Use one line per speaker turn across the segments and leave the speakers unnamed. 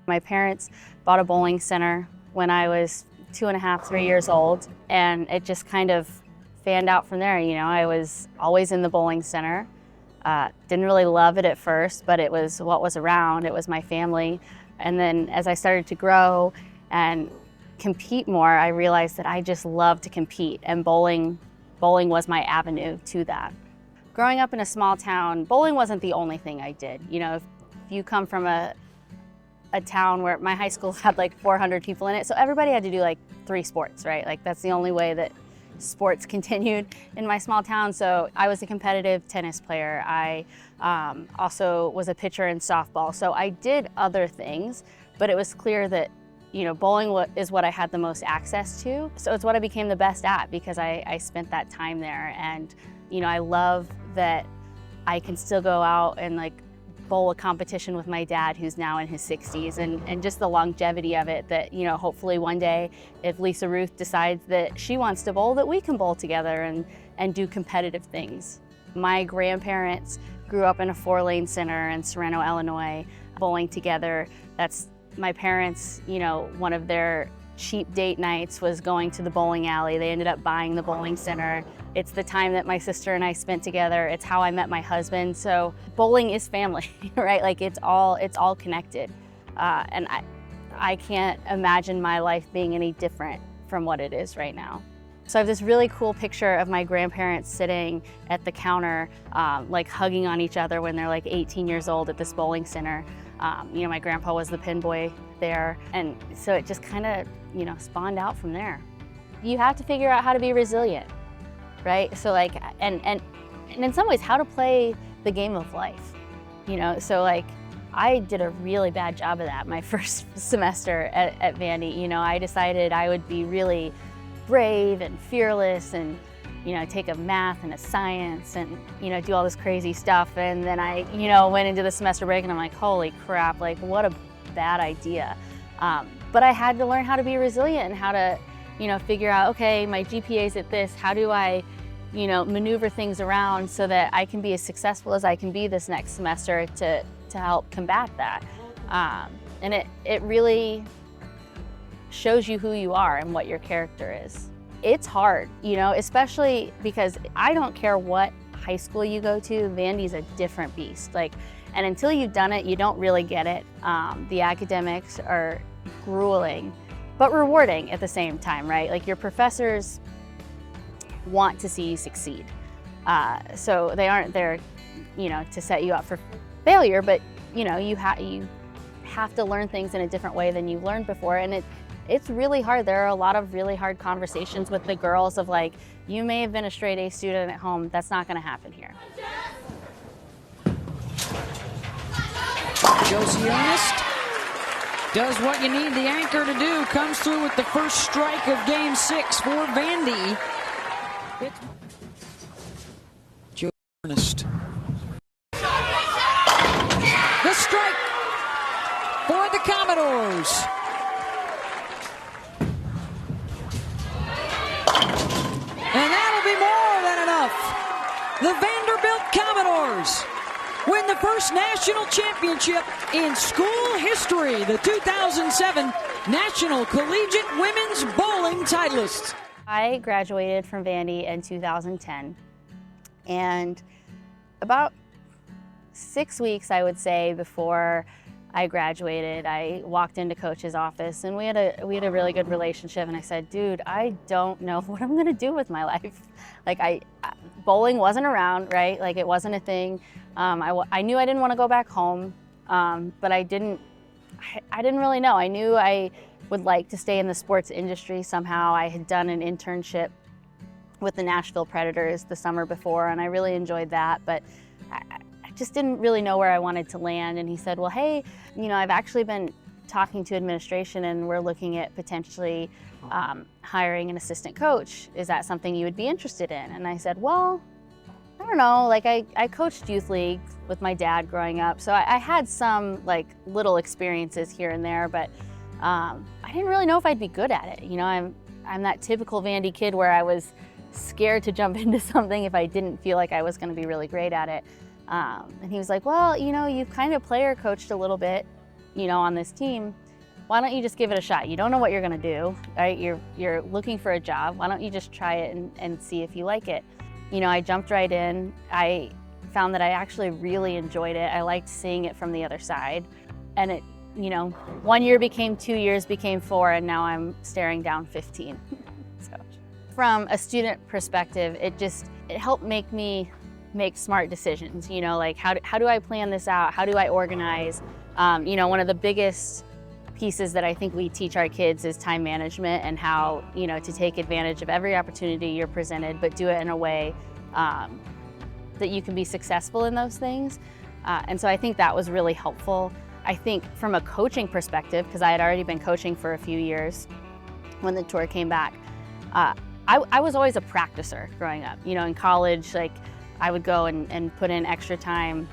My parents bought a bowling center when I was 2.5, 3 years old, and it just kind of fanned out from there. You know, I was always in the bowling center. Didn't really love it at first, but it was what was around. It was my family. And then as I started to grow and compete more, I realized that I just love to compete, and bowling was my avenue to that. Growing up in a small town, bowling wasn't the only thing I did. You know, if you come from a town where my high school had like 400 people in it, so everybody had to do like 3 sports, right? Like that's the only way that sports continued in my small town. So I was a competitive tennis player. I also was a pitcher in softball. So I did other things, but it was clear that, you know, bowling is what I had the most access to. So it's what I became the best at because I spent that time there. And, you know, I love that I can still go out and like bowl a competition with my dad who's now in his 60s, and just the longevity of it that, you know, hopefully one day if Lisa Ruth decides that she wants to bowl, that we can bowl together and do competitive things. My grandparents grew up in a 4-lane center in Sereno, Illinois, bowling together. That's my parents, you know, one of their cheap date nights was going to the bowling alley. They ended up buying the bowling center. It's the time that my sister and I spent together. It's how I met my husband. So bowling is family, right? Like it's all connected. And I can't imagine my life being any different from what it is right now. So I have this really cool picture of my grandparents sitting at the counter, like hugging on each other when they're like 18 years old at this bowling center. You know, my grandpa was the pin boy there. And so it just kind of, you know, spawned out from there. You have to figure out how to be resilient, right? So like, and in some ways, how to play the game of life, you know? So like, I did a really bad job of that my first semester at Vandy. You know, I decided I would be really brave and fearless and, you know, take a math and a science and, you know, do all this crazy stuff. And then I, you know, went into the semester break and I'm like, holy crap, like what a bad idea. But I had to learn how to be resilient and how to, you know, figure out, okay, my GPA's at this, how do I, you know, maneuver things around so that I can be as successful as I can be this next semester to help combat that. And it really shows you who you are and what your character is. It's hard, you know, especially because I don't care what high school you go to, Vandy's a different beast. Like, and until you've done it, you don't really get it. The academics are grueling, but rewarding at the same time, right? Like your professors want to see you succeed. So they aren't there, you know, to set you up for failure, but you know, you have to learn things in a different way than you've learned before. And it's really hard. There are a lot of really hard conversations with the girls of like, you may have been a straight A student at home, that's not gonna happen here.
Josie Ernest does what you need the anchor to do, comes through with the first strike of game 6 for Vandy. Josie Ernest. The strike for the Commodores. And that'll be more than enough. The Vanderbilt Commodores win the first national championship in school history, the 2007 National Collegiate Women's Bowling Titleists.
I graduated from Vandy in 2010, and about 6 weeks, I would say, before I graduated, I walked into Coach's office, and we had a really good relationship. And I said, "Dude, I don't know what I'm going to do with my life." Like, bowling wasn't around, right? Like, it wasn't a thing. I knew I didn't want to go back home, but I didn't really know. I knew I would like to stay in the sports industry somehow. I had done an internship with the Nashville Predators the summer before, and I really enjoyed that. But I just didn't really know where I wanted to land. And he said, well, hey, you know, I've actually been talking to administration and we're looking at potentially hiring an assistant coach. Is that something you would be interested in? And I said, well, I don't know, like I coached youth league with my dad growing up. So I had some like little experiences here and there, but I didn't really know if I'd be good at it. You know, I'm that typical Vandy kid where I was scared to jump into something if I didn't feel like I was going to be really great at it. And he was like, well, you know, you've kind of player coached a little bit on this team, why don't you just give it a shot? You don't know what you're gonna do, right? You're looking for a job. Why don't you just try it and see if you like it? I jumped right in. I found that I actually really enjoyed it. I liked seeing it from the other side. And it, 1 year became 2 years, became 4, and now I'm staring down 15. So from a student perspective, it helped make me make smart decisions, like how do I plan this out? How do I organize? One of the biggest pieces that I think we teach our kids is time management and how, to take advantage of every opportunity you're presented, but do it in a way that you can be successful in those things. And so I think that was really helpful. I think from a coaching perspective, because I had already been coaching for a few years when the tour came back, I was always a practicer growing up. In college, like I would go and put in extra time.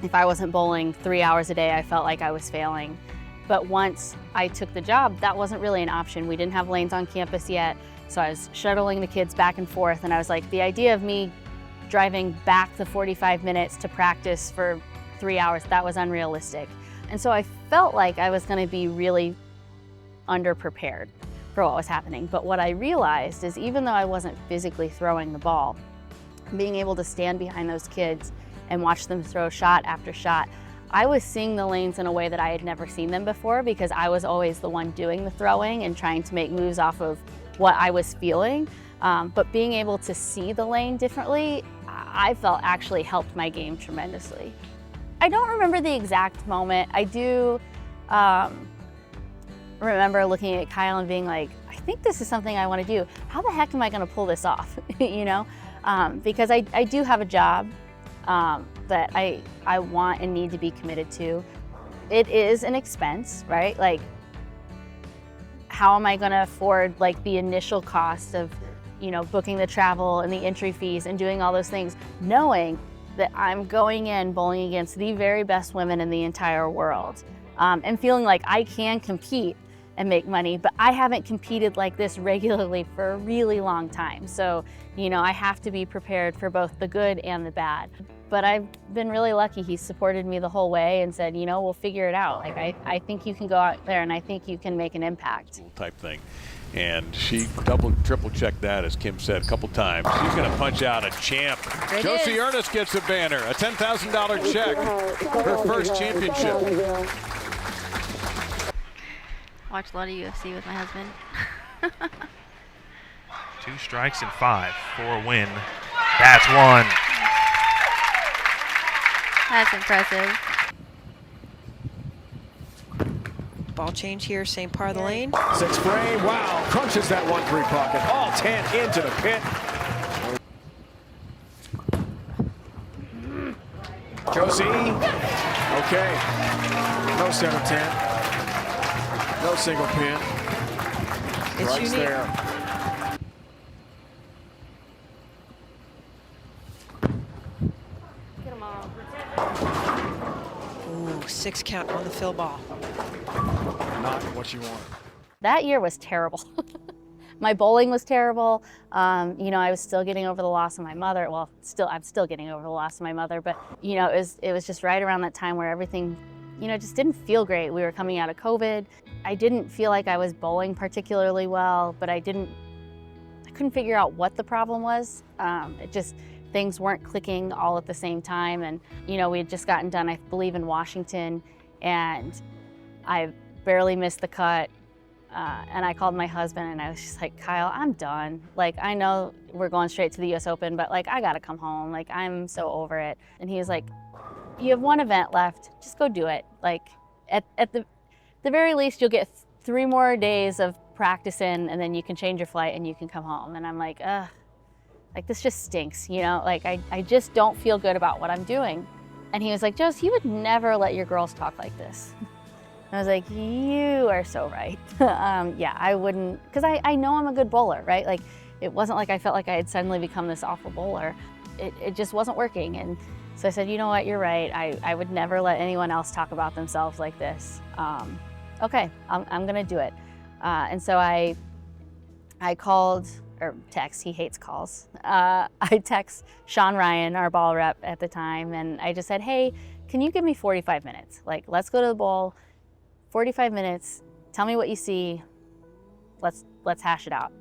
If I wasn't bowling 3 hours a day, I felt like I was failing. But once I took the job, that wasn't really an option. We didn't have lanes on campus yet, so I was shuttling the kids back and forth, and I was like, the idea of me driving back the 45 minutes to practice for 3 hours, that was unrealistic. And so I felt like I was gonna be really underprepared for what was happening. But what I realized is even though I wasn't physically throwing the ball, being able to stand behind those kids and watch them throw shot after shot, I was seeing the lanes in a way that I had never seen them before because I was always the one doing the throwing and trying to make moves off of what I was feeling. But being able to see the lane differently, I felt actually helped my game tremendously. I don't remember the exact moment. I do remember looking at Kyle and being like, I think this is something I want to do. How the heck am I going to pull this off? Because I do have a job that I want and need to be committed to. It is an expense, right? Like, how am I going to afford like the initial cost of, booking the travel and the entry fees and doing all those things, knowing that I'm going in bowling against the very best women in the entire world, and feeling like I can compete and make money, but I haven't competed like this regularly for a really long time. So, I have to be prepared for both the good and the bad. But I've been really lucky. He supported me the whole way and said, we'll figure it out. Like, I think you can go out there and I think you can make an impact.
Type thing. And she triple checked that, as Kim said, a couple times. She's going to punch out a champ. Josie Ernest gets a banner, a $10,000 check, her first championship.
Watch a lot of UFC with my husband.
2 strikes and 5 for a win. That's one.
That's impressive.
Ball change here, same part of the lane.
6 frame, wow, crunches that 1-3 pocket. All 10 into the pit. Josie, okay. No center 10. No single pin.
It's
Strikes
unique.
there.
Get them all.
Ooh, 6 count on the fill ball.
Not what you want.
That year was terrible. My bowling was terrible. I was still getting over the loss of my mother. Well, I'm still getting over the loss of my mother, but it was just right around that time where everything, just didn't feel great. We were coming out of COVID. I didn't feel like I was bowling particularly well, but I couldn't figure out what the problem was. Things weren't clicking all at the same time. And, we had just gotten done, I believe, in Washington, and I barely missed the cut. And I called my husband and I was just like, Kyle, I'm done. Like, I know we're going straight to the US Open, but like, I gotta come home. Like, I'm so over it. And he was like, you have 1 event left, just go do it. Like, at the very least, you'll get 3 more days of practice in, and then you can change your flight and you can come home. And I'm like, ugh, like, this just stinks, Like, I just don't feel good about what I'm doing. And he was like, Josie, you would never let your girls talk like this. And I was like, you are so right. Yeah, I wouldn't, because I know I'm a good bowler, right? Like, it wasn't like I felt like I had suddenly become this awful bowler. It just wasn't working. And so I said, you know what, you're right. I would never let anyone else talk about themselves like this. Okay, I'm gonna do it. And so I called, or text, he hates calls. I text Sean Ryan, our ball rep at the time, and I just said, hey, can you give me 45 minutes? Like, let's go to the bowl. 45 minutes, tell me what you see, let's hash it out.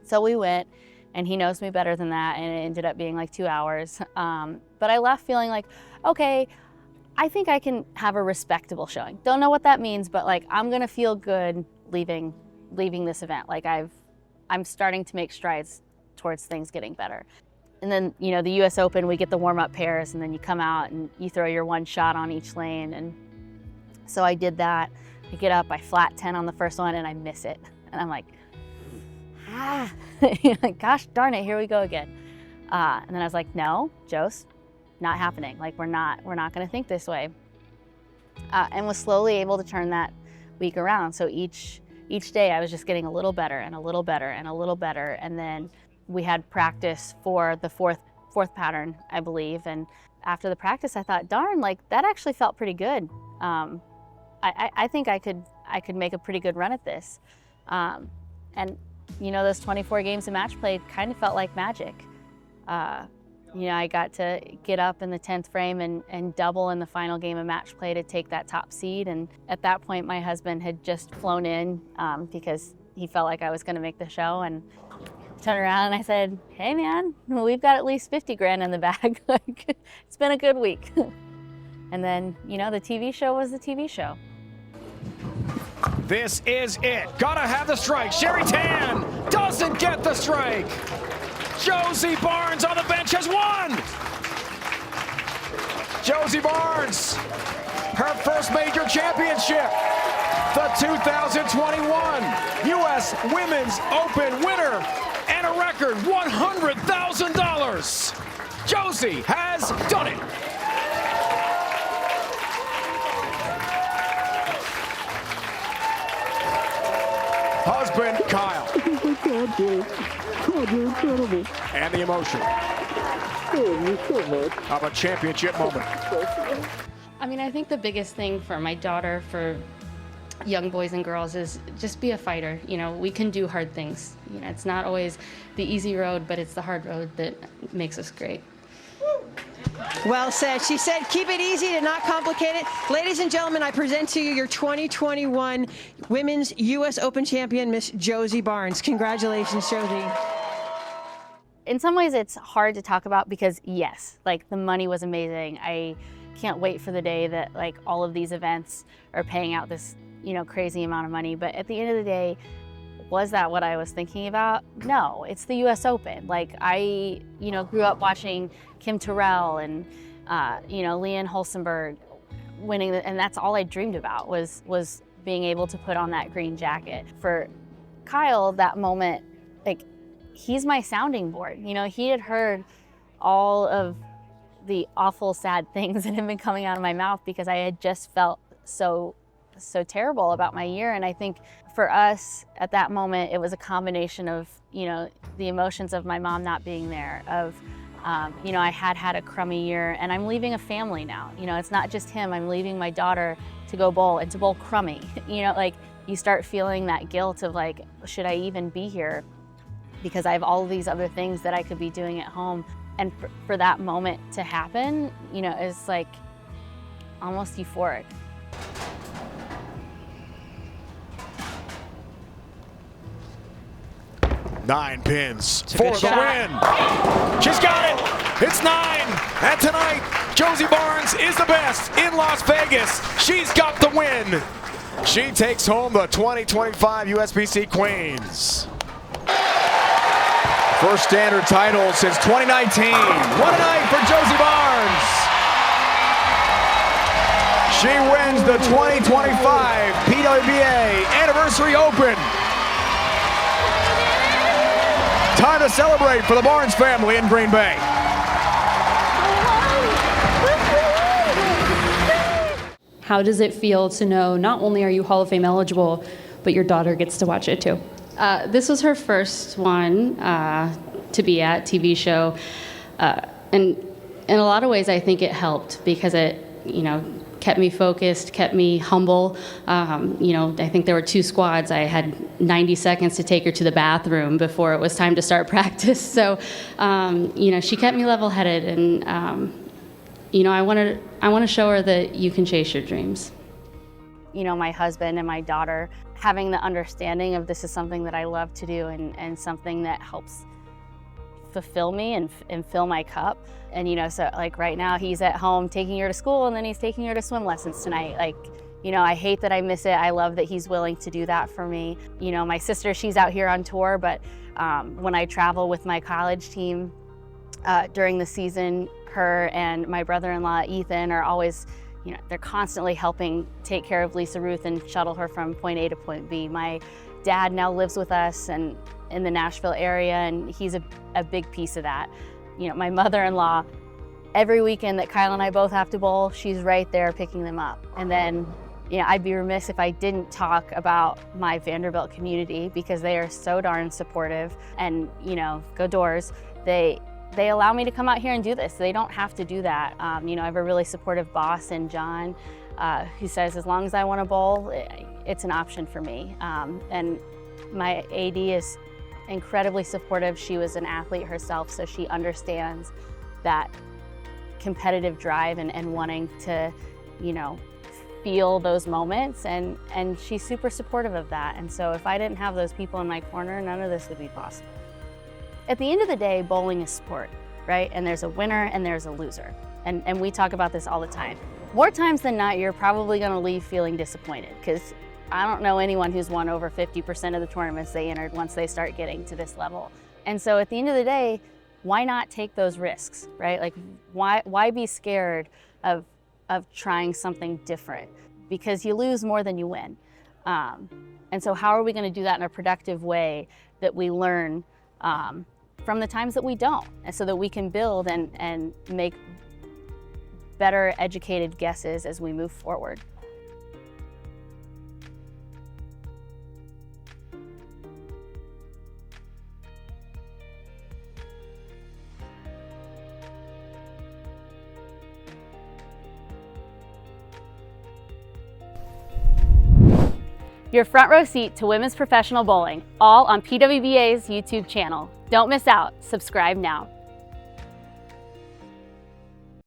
So we went, and he knows me better than that, and it ended up being like 2 hours. But I left feeling like, okay, I think I can have a respectable showing. Don't know what that means, but like I'm gonna feel good leaving this event. Like I'm starting to make strides towards things getting better. And then, you know, the US Open, we get the warm-up pairs, and then you come out and you throw your one shot on each lane. And so I did that. I get up, I flat 10 on the first one, and I miss it. And I'm like, gosh darn it, here we go again. And then I was like, no, Jose, not happening. Like we're not gonna think this way. And was slowly able to turn that week around. So each day I was just getting a little better and a little better and a little better. And then we had practice for the fourth pattern, I believe. And after the practice, I thought, darn, like that actually felt pretty good. I think I could make a pretty good run at this. And you know, those 24 games of match play kind of felt like magic. You know, I got to get up in the 10th frame and double in the final game of match play to take that top seed. And at that point, my husband had just flown in because he felt like I was going to make the show. And turned around and I said, hey man, we've got at least 50 grand in the bag. Like, it's been a good week. And then, you know, the TV show was the TV show.
This is it. Gotta have the strike. Sherry Tan doesn't get the strike. Josie Barnes on the bench has won. Josie Barnes, her first major championship. The 2021 U.S. Women's Open winner and a record $100,000. Josie has done it. Husband Kyle.
God, you're incredible.
And the emotion of a championship moment.
I mean, I think the biggest thing for my daughter, for young boys and girls, is just be a fighter. You know, we can do hard things. You know, it's not always the easy road, but it's the hard road that makes us great.
Well said. She said, keep it easy to not complicate it. Ladies and gentlemen, I present to you your 2021 Women's U.S. Open champion, Miss Josie Barnes. Congratulations, Josie.
In some ways, it's hard to talk about because, yes, like the money was amazing. I can't wait for the day that like all of these events are paying out this, you know, crazy amount of money. But at the end of the day, was that what I was thinking about? No, it's the US Open. Like I, you know, grew up watching Kim Terrell and, you know, Leanne Holstenberg winning, and that's all I dreamed about was being able to put on that green jacket. For Kyle, that moment, like he's my sounding board. You know, he had heard all of the awful, sad things that had been coming out of my mouth because I had just felt so terrible about my year. And I think for us at that moment, it was a combination of, you know, the emotions of my mom not being there, of, you know, I had a crummy year and I'm leaving a family now. You know, it's not just him, I'm leaving my daughter to go bowl and to bowl crummy. You know, like you start feeling that guilt of like, should I even be here? Because I have all of these other things that I could be doing at home. And for that moment to happen, you know, is like almost euphoric.
Nine pins for the win. She's got it. It's 9. And tonight, Josie Barnes is the best in Las Vegas. She's got the win. She takes home the 2025 USBC Queens. First standard title since 2019. What a night for Josie Barnes. She wins the 2025 PWBA Anniversary Open. Time to celebrate for the Barnes family in Green Bay.
How does it feel to know not only are you Hall of Fame eligible, but your daughter gets to watch it too?
This was her first one to be at TV show, and in a lot of ways I think it helped because it, you know, kept me focused, kept me humble. You know, I think there were 2 squads. I had 90 seconds to take her to the bathroom before it was time to start practice. So, you know, she kept me level-headed, and you know, I want to show her that you can chase your dreams.
you know, my husband and my daughter, having the understanding of this is something that I love to do and something that helps fulfill me and fill my cup. And, you know, so like right now he's at home taking her to school, and then he's taking her to swim lessons tonight. Like, you know, I hate that I miss it. I love that he's willing to do that for me. You know, my sister, she's out here on tour, but when I travel with my college team during the season, her and my brother-in-law, Ethan, are always, you know, they're constantly helping take care of Lisa Ruth and shuttle her from point A to point B. My dad now lives with us and in the Nashville area, and he's a big piece of that. You know, my mother-in-law, every weekend that Kyle and I both have to bowl, she's right there picking them up. And then, you know, I'd be remiss if I didn't talk about my Vanderbilt community, because they are so darn supportive. And, you know, go Doors, they allow me to come out here and do this. They don't have to do that. You know, I have a really supportive boss in John, who says as long as I want to bowl, it's an option for me. And my AD is incredibly supportive. She was an athlete herself, so she understands that competitive drive and wanting to, you know, feel those moments, and she's super supportive of that. And so if I didn't have those people in my corner, none of this would be possible. At the end of the day, bowling is sport, right? And there's a winner and there's a loser. And we talk about this all the time. More times than not, you're probably gonna leave feeling disappointed, because I don't know anyone who's won over 50% of the tournaments they entered once they start getting to this level. And so at the end of the day, why not take those risks, right? Like, why be scared of trying something different? Because you lose more than you win. And so how are we gonna do that in a productive way that we learn from the times that we don't, and so that we can build and make better educated guesses as we move forward. Your front row seat to women's professional bowling, all on PWBA's YouTube channel. Don't miss out. Subscribe now.